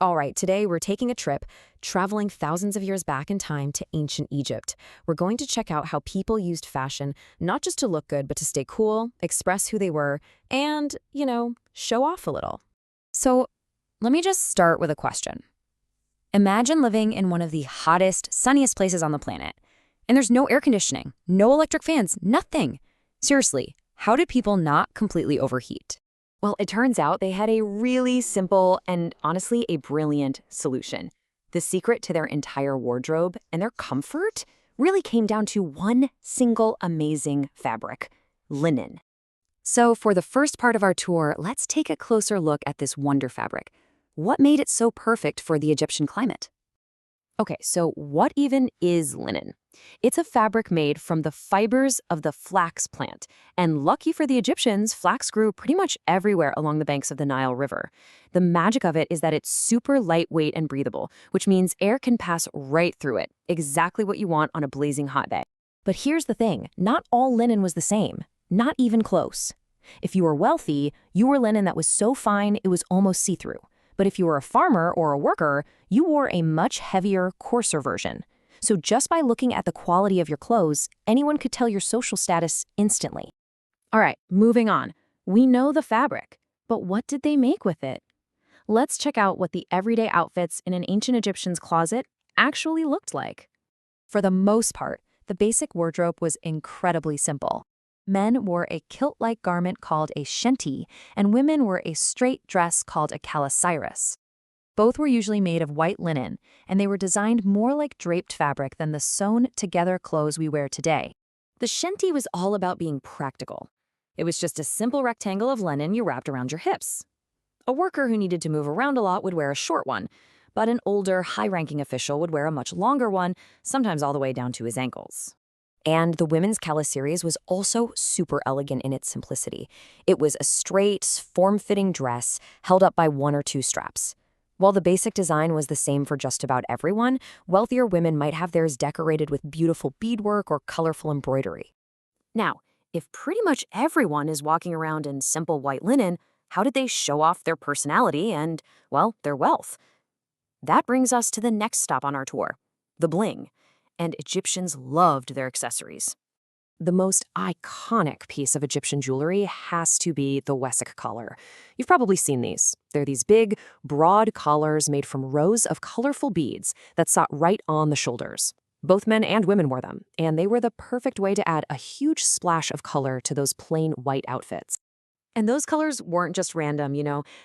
All right, today we're taking a trip, traveling thousands of years back in time to ancient Egypt. We're going to check out how people used fashion, not just to look good, but to stay cool, express who they were, and, show off a little. So, let me just start with a question. Imagine living in one of the hottest, sunniest places on the planet, and there's no air conditioning, no electric fans, nothing. Seriously, how did people not completely overheat? Well, it turns out they had a really simple and honestly a brilliant solution. The secret to their entire wardrobe and their comfort really came down to one single amazing fabric: linen. So for the first part of our tour, let's take a closer look at this wonder fabric. What made it so perfect for the Egyptian climate? Okay, so what even is linen? It's a fabric made from the fibers of the flax plant. And lucky for the Egyptians, flax grew pretty much everywhere along the banks of the Nile River. The magic of it is that it's super lightweight and breathable, which means air can pass right through it, exactly what you want on a blazing hot day. But here's the thing, not all linen was the same, not even close. If you were wealthy, you wore linen that was so fine it was almost see-through. But if you were a farmer or a worker, you wore a much heavier, coarser version. So just by looking at the quality of your clothes, anyone could tell your social status instantly. All right, moving on. We know the fabric, but what did they make with it? Let's check out what the everyday outfits in an ancient Egyptian's closet actually looked like. For the most part, the basic wardrobe was incredibly simple. Men wore a kilt-like garment called a shenty, and women wore a straight dress called a calasiris. Both were usually made of white linen, and they were designed more like draped fabric than the sewn-together clothes we wear today. The shenty was all about being practical. It was just a simple rectangle of linen you wrapped around your hips. A worker who needed to move around a lot would wear a short one, but an older, high-ranking official would wear a much longer one, sometimes all the way down to his ankles. And the women's calasiris was also super elegant in its simplicity. It was a straight, form-fitting dress held up by one or two straps. While the basic design was the same for just about everyone, wealthier women might have theirs decorated with beautiful beadwork or colorful embroidery. Now, if pretty much everyone is walking around in simple white linen, how did they show off their personality and, well, their wealth? That brings us to the next stop on our tour, the bling. And Egyptians loved their accessories. The most iconic piece of Egyptian jewelry has to be the wesek collar. You've probably seen these. They're these big, broad collars made from rows of colorful beads that sat right on the shoulders. Both men and women wore them, and they were the perfect way to add a huge splash of color to those plain white outfits. And those colors weren't just random,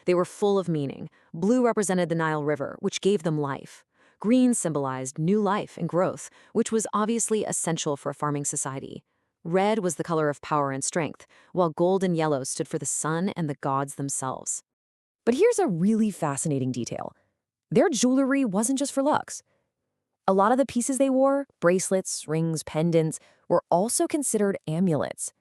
they were full of meaning. Blue represented the Nile River, which gave them life. Green symbolized new life and growth, which was obviously essential for a farming society. Red was the color of power and strength, while gold and yellow stood for the sun and the gods themselves. But here's a really fascinating detail. Their jewelry wasn't just for looks. A lot of the pieces they wore, bracelets, rings, pendants, were also considered amulets.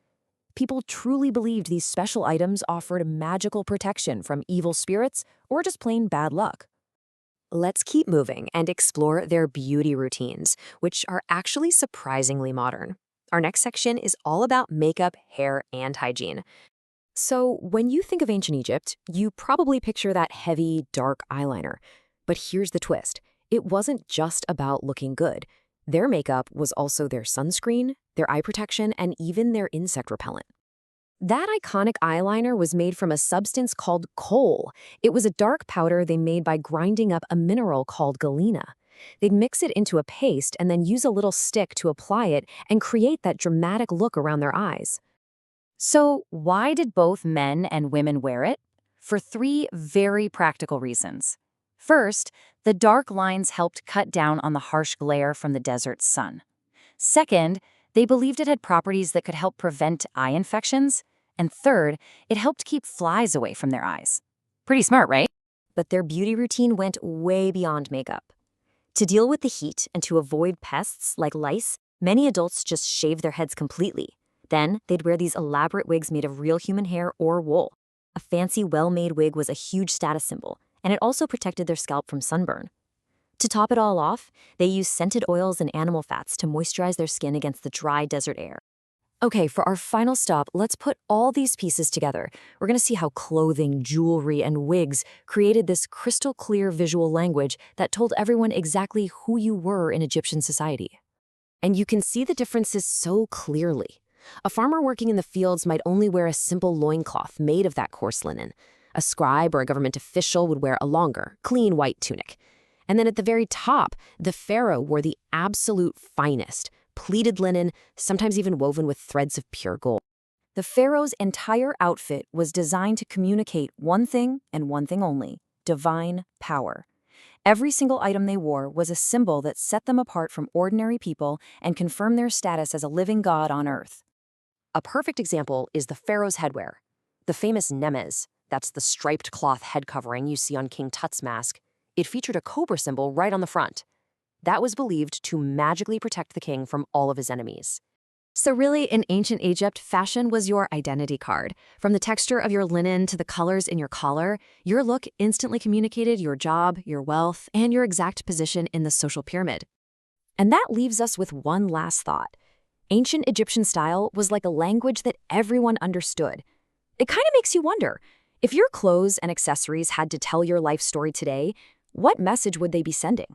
People truly believed these special items offered magical protection from evil spirits or just plain bad luck. Let's keep moving and explore their beauty routines, which are actually surprisingly modern. Our next section is all about makeup, hair, and hygiene. So when you think of ancient Egypt, you probably picture that heavy, dark eyeliner. But here's the twist. It wasn't just about looking good. Their makeup was also their sunscreen, their eye protection, and even their insect repellent. That iconic eyeliner was made from a substance called kohl. It was a dark powder they made by grinding up a mineral called galena. They'd mix it into a paste and then use a little stick to apply it and create that dramatic look around their eyes. So, why did both men and women wear it? For three very practical reasons. First, the dark lines helped cut down on the harsh glare from the desert sun. Second, they believed it had properties that could help prevent eye infections. And third, it helped keep flies away from their eyes. Pretty smart, right? But their beauty routine went way beyond makeup. To deal with the heat and to avoid pests like lice, many adults just shaved their heads completely. Then, they'd wear these elaborate wigs made of real human hair or wool. A fancy, well-made wig was a huge status symbol, and it also protected their scalp from sunburn. To top it all off, they used scented oils and animal fats to moisturize their skin against the dry desert air. Okay, for our final stop, let's put all these pieces together. We're going to see how clothing, jewelry, and wigs created this crystal clear visual language that told everyone exactly who you were in Egyptian society. And you can see the differences so clearly. A farmer working in the fields might only wear a simple loincloth made of that coarse linen. A scribe or a government official would wear a longer, clean white tunic. And then at the very top, the pharaoh wore the absolute finest, pleated linen, sometimes even woven with threads of pure gold. The pharaoh's entire outfit was designed to communicate one thing and one thing only: divine power. Every single item they wore was a symbol that set them apart from ordinary people and confirmed their status as a living god on earth. A perfect example is the pharaoh's headwear. The famous nemes, that's the striped cloth head covering you see on King Tut's mask, it featured a cobra symbol right on the front. That was believed to magically protect the king from all of his enemies. So really, in ancient Egypt, fashion was your identity card. From the texture of your linen to the colors in your collar, your look instantly communicated your job, your wealth, and your exact position in the social pyramid. And that leaves us with one last thought. Ancient Egyptian style was like a language that everyone understood. It kind of makes you wonder, if your clothes and accessories had to tell your life story today, what message would they be sending?